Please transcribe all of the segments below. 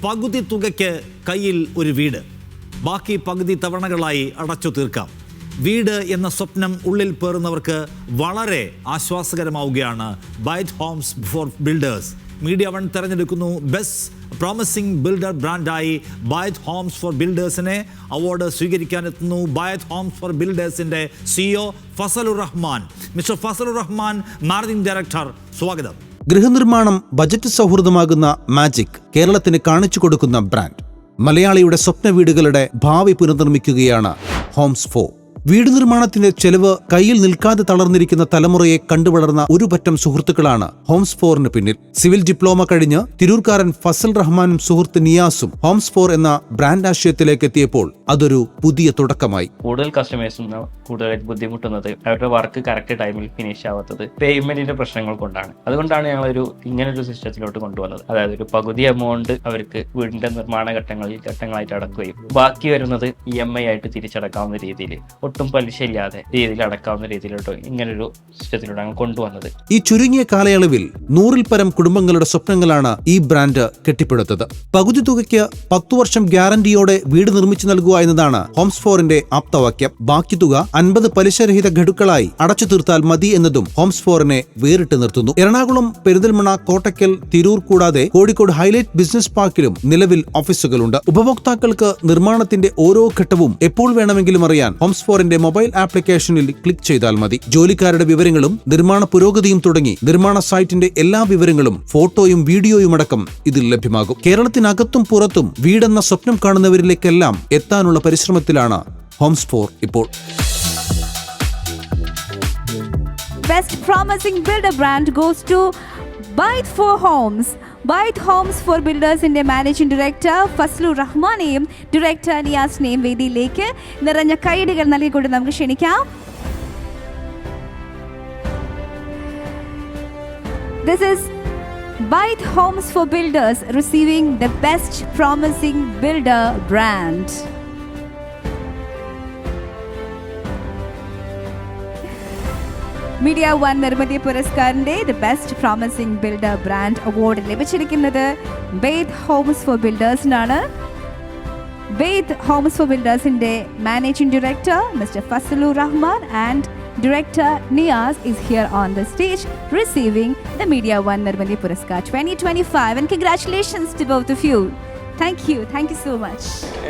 പകുതി തുകയ്ക്ക് കയ്യിൽ ഒരു വീട്, ബാക്കി പകുതി തവണകളായി അടച്ചു തീർക്കാം. വീട് എന്ന സ്വപ്നം ഉള്ളിൽ പേറുന്നവർക്ക് വളരെ ആശ്വാസകരമാവുകയാണ് Byte Homes for Builders. Media One തെരഞ്ഞെടുക്കുന്നു ബെസ്റ്റ് പ്രോമിസിംഗ് ബിൽഡർ ബ്രാൻഡായി ബൈറ്റ് ഹോംസ് ഫോർ ബിൽഡേഴ്സിനെ. അവാർഡ് സ്വീകരിക്കാനെത്തുന്നു ബൈറ്റ് ഹോംസ് ഫോർ ബിൽഡേഴ്സിൻ്റെ CEO Fazalur Rahman. Mister Fazalur Rahman, managing director, സ്വാഗതം. ഗൃഹനിർമ്മാണം ബജറ്റ് സൗഹൃദമാകുന്ന മാജിക് കേരളത്തിന് കാണിച്ചു കൊടുക്കുന്ന ബ്രാൻഡ്. മലയാളിയുടെ സ്വപ്ന വീടുകളുടെ ഭാവി പുനർനിർമ്മിക്കുകയാണ് ഹോംസ് ഫോർ. വീട് നിർമ്മാണത്തിന്റെ ചെലവ് കയ്യിൽ നിൽക്കാതെ തളർന്നിരിക്കുന്ന തലമുറയെ കണ്ടുവളർന്ന ഒരു പറ്റം സുഹൃത്തുക്കളാണ് ഹോംസ് ഫോറിന് പിന്നിൽ. സിവിൽ ഡിപ്ലോമ കഴിഞ്ഞ് തിരൂർക്കാരൻ ഫസൽ റഹ്മാനും സുഹൃത്ത് നിയാസും ഹോംസ് ഫോർ എന്ന ബ്രാൻഡ് ആശയത്തിലേക്ക് എത്തിയപ്പോൾ അതൊരു പുതിയ തുടക്കമായി. കൂടുതൽ കസ്റ്റമേഴ്സും കൂടുതലായിട്ട് ബുദ്ധിമുട്ടുന്നത് അവരുടെ വർക്ക് കറക്റ്റ് ടൈമിൽ ഫിനിഷ് ആവാത്തത് പേയ്മെന്റിന്റെ പ്രശ്നങ്ങൾ കൊണ്ടാണ്. അതുകൊണ്ടാണ് ഞങ്ങളൊരു ഇങ്ങനൊരു സിസ്റ്റത്തിലോട്ട് കൊണ്ടുവന്നത്. അതായത് ഒരു പകുതി എമൗണ്ട് അവർക്ക് വീടിന്റെ നിർമ്മാണ ഘട്ടങ്ങളായിട്ട് അടക്കുകയും ബാക്കി വരുന്നത് EMI ആയിട്ട് തിരിച്ചടക്കാവുന്ന രീതിയിൽ, ഒട്ടും പലിശയില്ലാതെ രീതിയിൽ അടക്കാവുന്ന രീതിയിലോട്ട് ഇങ്ങനൊരു സിസ്റ്റത്തിലൂടെ കൊണ്ടുവന്നത്. ഈ ചുരുങ്ങിയ കാലയളവിൽ 100-ൽ പരം കുടുംബങ്ങളുടെ സ്വപ്നങ്ങളാണ് ഈ ബ്രാൻഡ് കെട്ടിപ്പടുത്തത്. പകുതി തുകയ്ക്ക് 10 വർഷം ഗ്യാരണ്ടിയോടെ വീട് നിർമ്മിച്ചു നൽകുക എന്നതാണ് ഹോംസ് ഫോറിന്റെ ആപ്തവാക്യം. ബാക്കി തുക 50 പലിശരഹിത ഘടുക്കളായി അടച്ചു തീർത്താൽ മതി എന്നതും ഹോംസ് ഫോറിനെ വേറിട്ട് നിർത്തുന്നു. എറണാകുളം, പെരിന്തൽമണ്ണ, കോട്ടക്കൽ, തിരൂർ കൂടാതെ കോഴിക്കോട് ഹൈലൈറ്റ് ബിസിനസ് പാർക്കിലും നിലവിൽ ഓഫീസുകളുണ്ട്. ഉപഭോക്താക്കൾക്ക് നിർമ്മാണത്തിന്റെ ഓരോ ഘട്ടവും എപ്പോൾ വേണമെങ്കിലും അറിയാൻ ഹോംസ് ഫോറിന്റെ മൊബൈൽ ആപ്ലിക്കേഷനിൽ ക്ലിക്ക് ചെയ്താൽ മതി. ജോലിക്കാരുടെ വിവരങ്ങളും നിർമ്മാണ പുരോഗതിയും തുടങ്ങി നിർമ്മാണ സൈറ്റിന്റെ എല്ലാ വിവരങ്ങളും ഫോട്ടോയും വീഡിയോയും അടക്കം ഇതിൽ ലഭ്യമാകും. കേരളത്തിനകത്തും പുറത്തും വീടെന്ന സ്വപ്നം കാണുന്നവരിലേക്കെല്ലാം എത്താനുള്ള പരിശ്രമത്തിലാണ് ഹോംസ് ഫോർ ഇപ്പോൾ. Best promising builder brand goes to Byte for Homes. Byte Homes for Builders ന്റെ മാനേജിംഗ് ഡയറക്ടർ ഫസലുർ റഹ്മാനെയും ഡയറക്ടർ നിയാസിനെയും വേദിയിലേക്ക് നിറഞ്ഞ കൈയടികൾ നൽകിക്കൊണ്ട് നമുക്ക് ക്ഷണിക്കാം. This is Byte Homes for Builders receiving the Best Promising Builder brand. Media One നിർമ്മിതി പുരസ്കാരന്റെ the best promising builder brand award ലഭിച്ചിരിക്കുന്നത് Byte Homes for ബിൽഡേഴ്സിനാണ്. Byte Homes for ബിൽഡേഴ്സിന്റെ managing director mister Fazalur Rahman and director Niyas is here on the stage receiving the Media One നിർമ്മിതി Puraskar 2025 and congratulations to both of you. Thank you so much.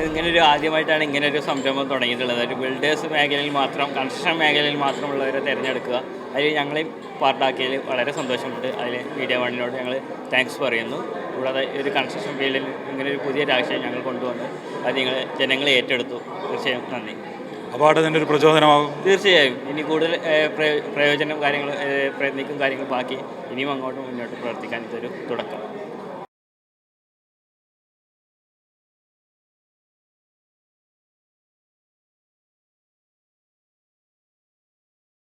ഇങ്ങനൊരു ആദ്യമായിട്ടാണ് ഇങ്ങനൊരു സംരംഭം തുടങ്ങിയിട്ടുള്ളത്. ഒരു builders മേഖലയിൽ മാത്രം, കൺസ്ട്രക്ഷൻ മേഖലയിൽ മാത്രമുള്ളവരെ തിരഞ്ഞെടുക്കുക, അതിൽ ഞങ്ങളെയും പാർട്ടാക്കിയതിൽ വളരെ സന്തോഷമുണ്ട്. അതിൽ മീഡിയ വണ്ണിനോട് ഞങ്ങൾ താങ്ക്സ് പറയുന്നു. കൂടാതെ ഒരു കൺസ്ട്രക്ഷൻ ഫീൽഡിൽ ഇങ്ങനൊരു പുതിയൊരു ആശയം ഞങ്ങൾ കൊണ്ടുവന്നു, അത് ജനങ്ങൾ ഏറ്റെടുത്തു. തീർച്ചയായും നന്ദി. അവാർഡ് തന്നെ ഒരു പ്രചോദനമാകും. തീർച്ചയായും ഇനി കൂടുതൽ പ്രയോജനം കാര്യങ്ങൾ പ്രയത്നിക്കും കാര്യങ്ങൾ ബാക്കി ഇനിയും അങ്ങോട്ടും മുന്നോട്ട് പ്രവർത്തിക്കാൻ ഇതൊരു തുടക്കം.